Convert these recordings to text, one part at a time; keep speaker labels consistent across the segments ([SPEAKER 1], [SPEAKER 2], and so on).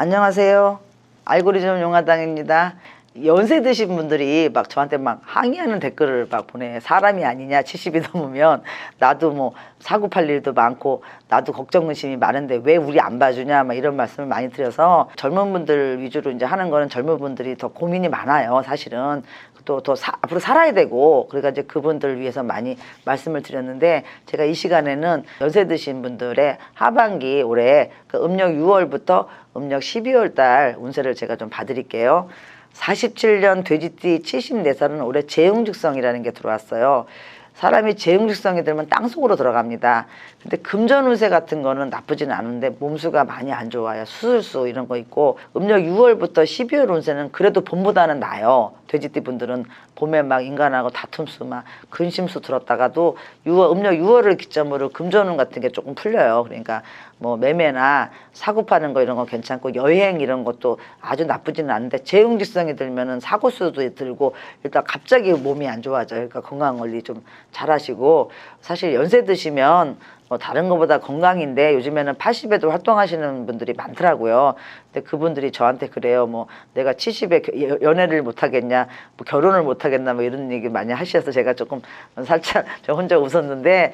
[SPEAKER 1] 안녕하세요. 알고리즘 용화당입니다. 연세 드신 분들이 막 저한테 막 항의하는 댓글을 막 보내. 사람이 아니냐, 70이 넘으면. 나도 뭐 사고 팔 일도 많고 나도 걱정 근심이 많은데 왜 우리 안 봐주냐, 막 이런 말씀을 많이 드려서, 젊은 분들 위주로 이제 하는 거는 젊은 분들이 더 고민이 많아요, 사실은. 앞으로 살아야 되고, 그러니까 이제 그분들을 위해서 많이 말씀을 드렸는데, 제가 이 시간에는 연세 드신 분들의 하반기 올해 그 음력 6월부터 음력 12월 달 운세를 제가 좀 봐드릴게요. 47년 돼지띠 74살은 올해 재흥직성이라는 게 들어왔어요. 사람이 재흥직성이 들면 땅속으로 들어갑니다. 근데 금전 운세 같은 거는 나쁘지는 않은데 몸수가 많이 안 좋아요. 수술수 이런 거 있고, 음력 6월부터 12월 운세는 그래도 봄보다는 나아요. 돼지띠 분들은 봄에 막 인간하고 다툼수 막 근심수 들었다가도 음력 6월을 기점으로 금전운 같은 게 조금 풀려요. 그러니까 뭐 매매나 사고 파는 거 이런 거 괜찮고, 여행 이런 것도 아주 나쁘지는 않은데 재흥직성이 들면은 사고수도 들고 일단 갑자기 몸이 안 좋아져요. 그러니까 건강 관리 좀 잘하시고, 사실 연세 드시면 뭐 다른 것보다 건강인데 요즘에는 80에도 활동하시는 분들이 많더라고요. 근데 그분들이 저한테 그래요. 뭐 내가 70에 연애를 못 하겠냐, 뭐 결혼을 못 하겠나, 뭐 이런 얘기 많이 하셔서 제가 조금 살짝 저 혼자 웃었는데,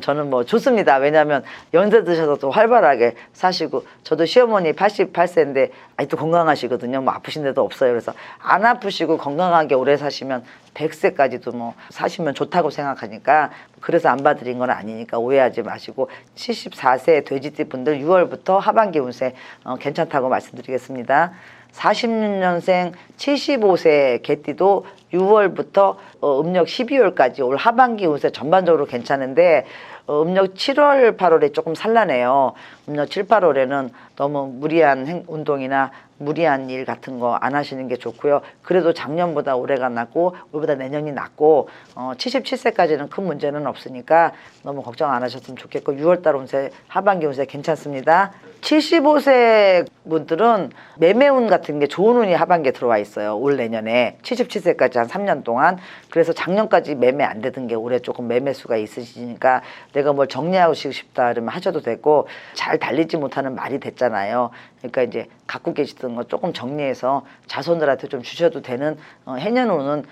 [SPEAKER 1] 저는 뭐 좋습니다. 왜냐하면 연세 드셔서 또 활발하게 사시고, 저도 시어머니 88세인데 아직도 건강하시거든요. 뭐 아프신 데도 없어요. 그래서 안 아프시고 건강하게 오래 사시면 100세까지도 뭐 사시면 좋다고 생각하니까, 그래서 안 봐드린 건 아니니까 오해하지 마시고, 74세 돼지띠 분들 6월부터 하반기 운세 괜찮다고 말씀드리겠습니다. 46년생 75세 개띠도 6월부터 음력 12월까지 올 하반기 운세 전반적으로 괜찮은데, 음력 7월, 8월에 조금 산란해요. 음력 7, 8월에는 너무 무리한 운동이나 무리한 일 같은 거 안 하시는 게 좋고요. 그래도 작년보다 올해가 낫고 올해보다 내년이 낫고, 77세까지는 큰 문제는 없으니까 너무 걱정 안 하셨으면 좋겠고, 6월달 운세 하반기 운세 괜찮습니다. 75세 분들은 매매운 같은 게 좋은 운이 하반기에 들어와 있어요. 올 내년에 77세까지 한 3년 동안. 그래서 작년까지 매매 안 되던 게 올해 조금 매매수가 있으시니까 내가 뭘 정리하고 싶다 그러면 하셔도 되고, 잘 달리지 못하는 말이 됐잖아요. 그러니까 이제 갖고 계시던 거 조금 정리해서 자손들한테 좀 주셔도 되는, 해년운은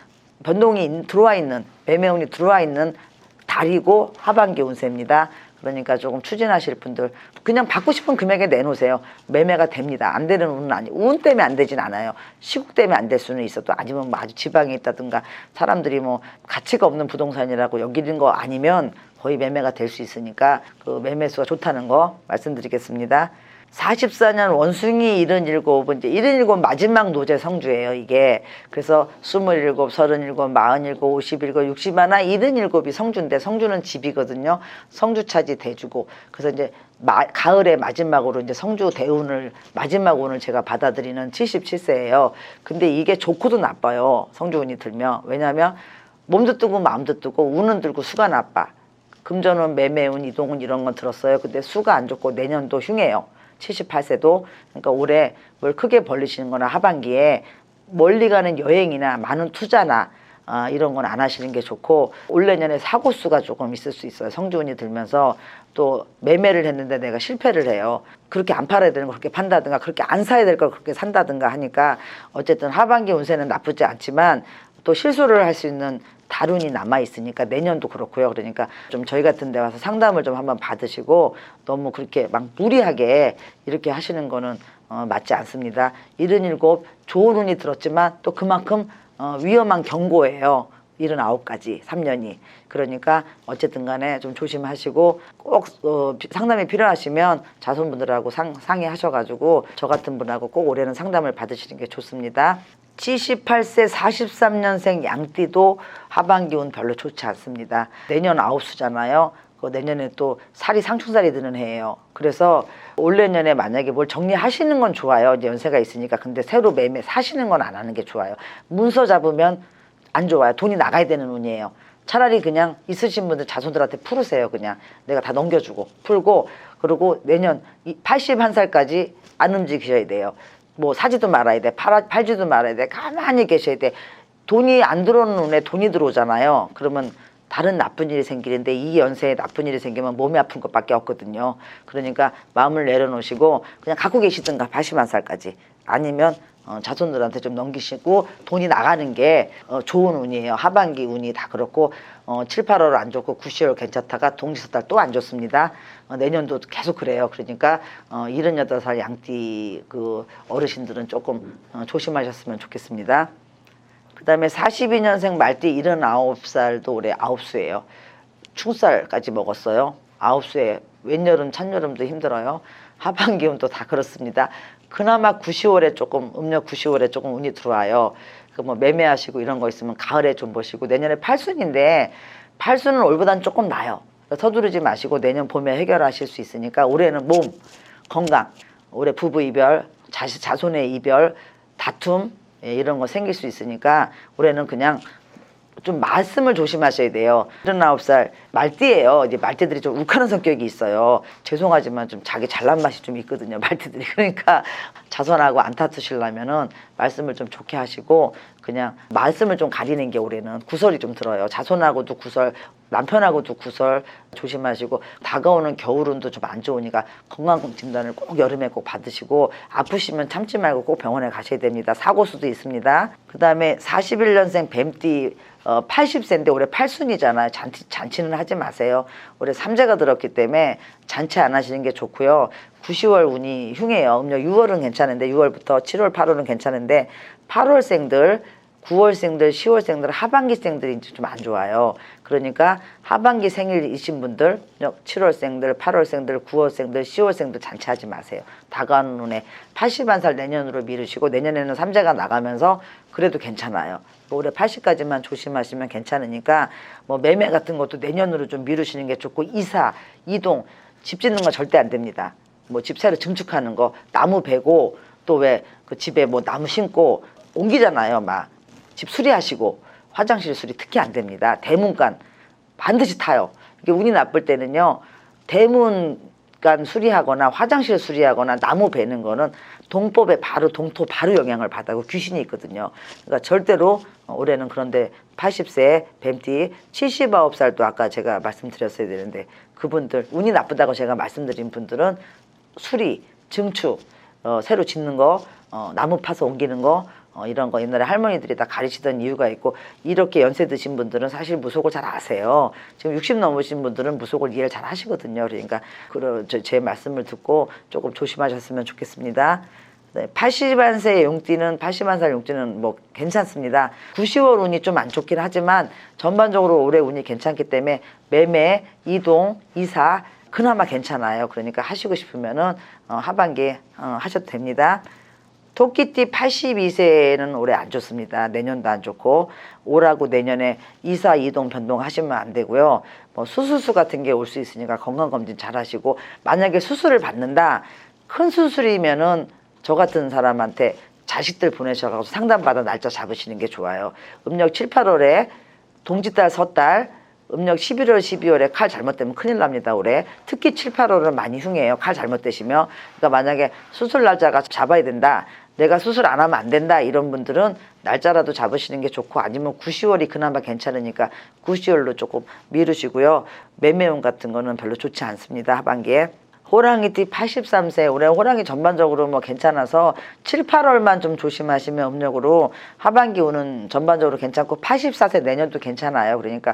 [SPEAKER 1] 변동이 들어와 있는, 매매운이 들어와 있는 달이고 하반기 운세입니다. 그러니까 조금 추진하실 분들 그냥 받고 싶은 금액에 내놓으세요. 매매가 됩니다. 안 되는 운은 아니고, 운 때문에 안 되진 않아요. 시국 때문에 안 될 수는 있어도, 아니면 뭐 아주 지방에 있다든가 사람들이 뭐 가치가 없는 부동산이라고 여기는 거 아니면 거의 매매가 될 수 있으니까 그 매매수가 좋다는 거 말씀드리겠습니다. 44년 원숭이 77은 이제 77 마지막 노제 성주예요, 이게. 그래서 27, 37, 47, 51, 61, 77이 성주인데, 성주는 집이거든요. 성주 차지 대주고. 그래서 이제 가을의 마지막으로 이제 성주 대운을, 마지막 운을 제가 받아들이는 77세예요. 근데 이게 좋고도 나빠요, 성주운이 들면. 왜냐하면 몸도 뜨고 마음도 뜨고 운은 들고 수가 나빠. 금전운, 매매운, 이동운 이런 건 들었어요. 근데 수가 안 좋고 내년도 흉해요. 78세도. 그러니까 올해 뭘 크게 벌리시는 거나 하반기에 멀리 가는 여행이나 많은 투자나 이런 건 안 하시는 게 좋고, 올 내년에 사고수가 조금 있을 수 있어요. 성주운이 들면서. 또 매매를 했는데 내가 실패를 해요. 그렇게 안 팔아야 되는 걸 그렇게 판다든가, 그렇게 안 사야 될 걸 그렇게 산다든가 하니까, 어쨌든 하반기 운세는 나쁘지 않지만 또 실수를 할 수 있는 달운이 남아있으니까 내년도 그렇고요. 그러니까 좀 저희 같은 데 와서 상담을 좀 한번 받으시고, 너무 그렇게 막 무리하게 이렇게 하시는 거는 맞지 않습니다. 77 좋은 운이 들었지만 또 그만큼 위험한 경고예요. 79까지 3년이. 그러니까 어쨌든 간에 좀 조심하시고, 꼭 상담이 필요하시면 자손분들하고 상의하셔가지고 저 같은 분하고 꼭 올해는 상담을 받으시는 게 좋습니다. 78세 43년생 양띠도 하반기 운 별로 좋지 않습니다. 내년 아홉수잖아요. 내년에 또 상충살이 드는 해예요. 그래서 올 내년에 만약에 뭘 정리하시는 건 좋아요. 이제 연세가 있으니까. 근데 새로 매매 사시는 건 안 하는 게 좋아요. 문서 잡으면 안 좋아요. 돈이 나가야 되는 운이에요. 차라리 그냥 있으신 분들 자손들한테 풀으세요. 그냥 내가 다 넘겨주고 풀고, 그리고 내년 81살까지 안 움직이셔야 돼요. 뭐 사지도 말아야 돼. 팔지도 말아야 돼. 가만히 계셔야 돼. 돈이 안 들어오는 운에 돈이 들어오잖아요. 그러면 다른 나쁜 일이 생기는데 이 연세에 나쁜 일이 생기면 몸이 아픈 것밖에 없거든요. 그러니까 마음을 내려놓으시고 그냥 갖고 계시든가 81살까지 아니면 자손들한테 좀 넘기시고 돈이 나가는 게 좋은 운이에요. 하반기 운이 다 그렇고 7, 8월 안 좋고 9, 10월 괜찮다가 동지석달 또 안 좋습니다. 내년도 계속 그래요. 그러니까 78살 양띠 그 어르신들은 조금 조심하셨으면 좋겠습니다. 그 다음에 42년생 말띠 79살도 올해 아홉수예요. 충살까지 먹었어요. 아홉수에 웬여름 찬여름도 힘들어요. 하반기 운도 다 그렇습니다. 그나마 9, 10월에 조금 음력 9, 10월에 조금 운이 들어와요. 그 뭐 매매하시고 이런 거 있으면 가을에 좀 보시고 내년에 팔순인데 팔순은 올보단 조금 나아요. 서두르지 마시고 내년 봄에 해결하실 수 있으니까 올해는 몸, 건강, 올해 부부 이별, 자손의 이별, 다툼 이런 거 생길 수 있으니까 올해는 그냥 좀 말씀을 조심하셔야 돼요. 79살 말띠예요. 이제 말띠들이 좀 욱하는 성격이 있어요. 죄송하지만 좀 자기 잘난 맛이 좀 있거든요. 말띠들이. 그러니까 자손하고 안 다투시려면은 말씀을 좀 좋게 하시고 그냥 말씀을 좀 가리는 게 올해는 구설이 좀 들어요. 자손하고도 구설, 남편하고도 구설 조심하시고 다가오는 겨울운도 좀 안 좋으니까 건강검진단을 꼭 여름에 꼭 받으시고 아프시면 참지 말고 꼭 병원에 가셔야 됩니다. 사고수도 있습니다. 그 다음에 41년생 뱀띠 80세인데 올해 팔순이잖아요. 잔치는 하지 마세요. 올해 삼재가 들었기 때문에 잔치 안 하시는 게 좋고요. 9, 10월 운이 흉해요. 음력 6월은 괜찮은데 6월부터 7월, 8월은 괜찮은데 8월생들, 9월생들, 10월생들, 하반기생들이 좀 안 좋아요. 그러니까 하반기 생일이신 분들, 7월생들, 8월생들, 9월생들, 10월생들 잔치하지 마세요. 다가오는 운에 81살 내년으로 미루시고 내년에는 삼재가 나가면서 그래도 괜찮아요. 올해 80까지만 조심하시면 괜찮으니까 뭐 매매 같은 것도 내년으로 좀 미루시는 게 좋고 이사, 이동, 집 짓는 거 절대 안 됩니다. 뭐 집 새로 증축하는 거, 나무 베고 또 왜 그 집에 뭐 나무 심고 옮기잖아요. 막 집 수리하시고 화장실 수리 특히 안 됩니다. 대문간 반드시 타요. 이게 운이 나쁠 때는요. 대문간 수리하거나 화장실 수리하거나 나무 베는 거는 동법에 바로 동토 바로 영향을 받아고 귀신이 있거든요. 그러니까 절대로 올해는 그런데 80세 뱀띠 79살도 아까 제가 말씀드렸어야 되는데 그분들 운이 나쁘다고 제가 말씀드린 분들은 수리, 증축, 새로 짓는 거, 나무 파서 옮기는 거 이런 거 옛날에 할머니들이 다 가르치던 이유가 있고 이렇게 연세 드신 분들은 사실 무속을 잘 아세요. 지금 60 넘으신 분들은 무속을 이해를 잘 하시거든요. 그러니까 제 말씀을 듣고 조금 조심하셨으면 좋겠습니다. 네, 80세 용띠는 81살 용띠는 뭐 괜찮습니다. 9, 10월 운이 좀 안 좋긴 하지만 전반적으로 올해 운이 괜찮기 때문에 매매, 이동, 이사 그나마 괜찮아요. 그러니까 하시고 싶으면은 하반기에 하셔도 됩니다. 토끼띠 82세는 올해 안 좋습니다. 내년도 안 좋고 올하고 내년에 이사 이동 변동하시면 안 되고요. 뭐 수술수 같은 게 올 수 있으니까 건강검진 잘 하시고 만약에 수술을 받는다. 큰 수술이면은 저 같은 사람한테 자식들 보내셔서 상담받아 날짜 잡으시는 게 좋아요. 음력 7, 8월에 동짓달 섣달 음력 11월, 12월에 칼 잘못되면 큰일 납니다. 올해 특히 7, 8월은 많이 흉해요. 칼 잘못되시면. 그러니까 만약에 수술 날짜가 잡아야 된다. 내가 수술 안 하면 안 된다. 이런 분들은 날짜라도 잡으시는 게 좋고 아니면 9, 10월이 그나마 괜찮으니까 9, 10월로 조금 미루시고요. 매매운 같은 거는 별로 좋지 않습니다. 하반기에. 호랑이띠 83세 올해 호랑이 전반적으로 뭐 괜찮아서 7, 8월만 좀 조심하시면 음력으로 하반기 운은 전반적으로 괜찮고 84세 내년도 괜찮아요. 그러니까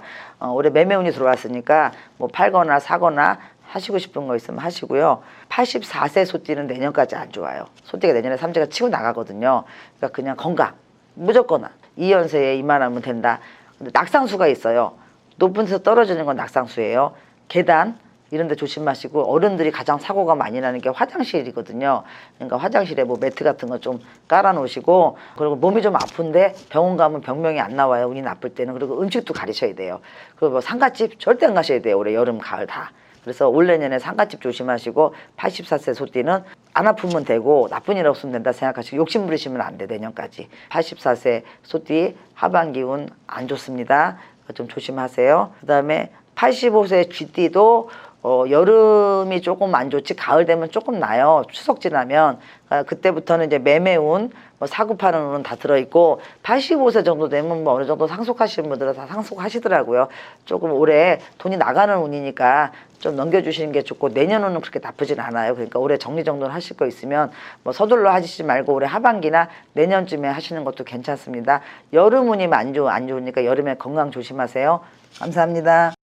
[SPEAKER 1] 올해 매매운이 들어왔으니까 뭐 팔거나 사거나 하시고 싶은 거 있으면 하시고요. 84세 소띠는 내년까지 안 좋아요. 소띠가 내년에 삼재가 치고 나가거든요. 그러니까 그냥 건강 무조건 이 연세에 이만하면 된다. 근데 낙상수가 있어요. 높은 데서 떨어지는 건 낙상수예요. 계단 이런 데 조심하시고 어른들이 가장 사고가 많이 나는 게 화장실이거든요. 그러니까 화장실에 뭐 매트 같은 거 좀 깔아 놓으시고 그리고 몸이 좀 아픈데 병원 가면 병명이 안 나와요. 운이 나쁠 때는. 그리고 음식도 가리셔야 돼요. 그리고 뭐 상가집 절대 안 가셔야 돼요. 올해 여름 가을 다. 그래서 올 내년에 상가집 조심하시고 84세 소띠는 안 아프면 되고 나쁜 일 없으면 된다 생각하시고 욕심 부리시면 안 돼. 내년까지. 84세 소띠 하반기 운 안 좋습니다. 좀 조심하세요. 그 다음에 85세 쥐띠도 여름이 조금 안 좋지 가을 되면 조금 나요. 추석 지나면 그때부터는 이제 매매운 뭐 사고 파는 운은 다 들어있고 85세 정도 되면 뭐 어느 정도 상속하시는 분들은 다 상속하시더라고요. 조금 올해 돈이 나가는 운이니까 좀 넘겨주시는 게 좋고 내년은 그렇게 나쁘진 않아요. 그러니까 올해 정리정돈 하실 거 있으면 뭐 서둘러 하시지 말고 올해 하반기나 내년쯤에 하시는 것도 괜찮습니다. 여름 운이 안 좋으니까 여름에 건강 조심하세요. 감사합니다.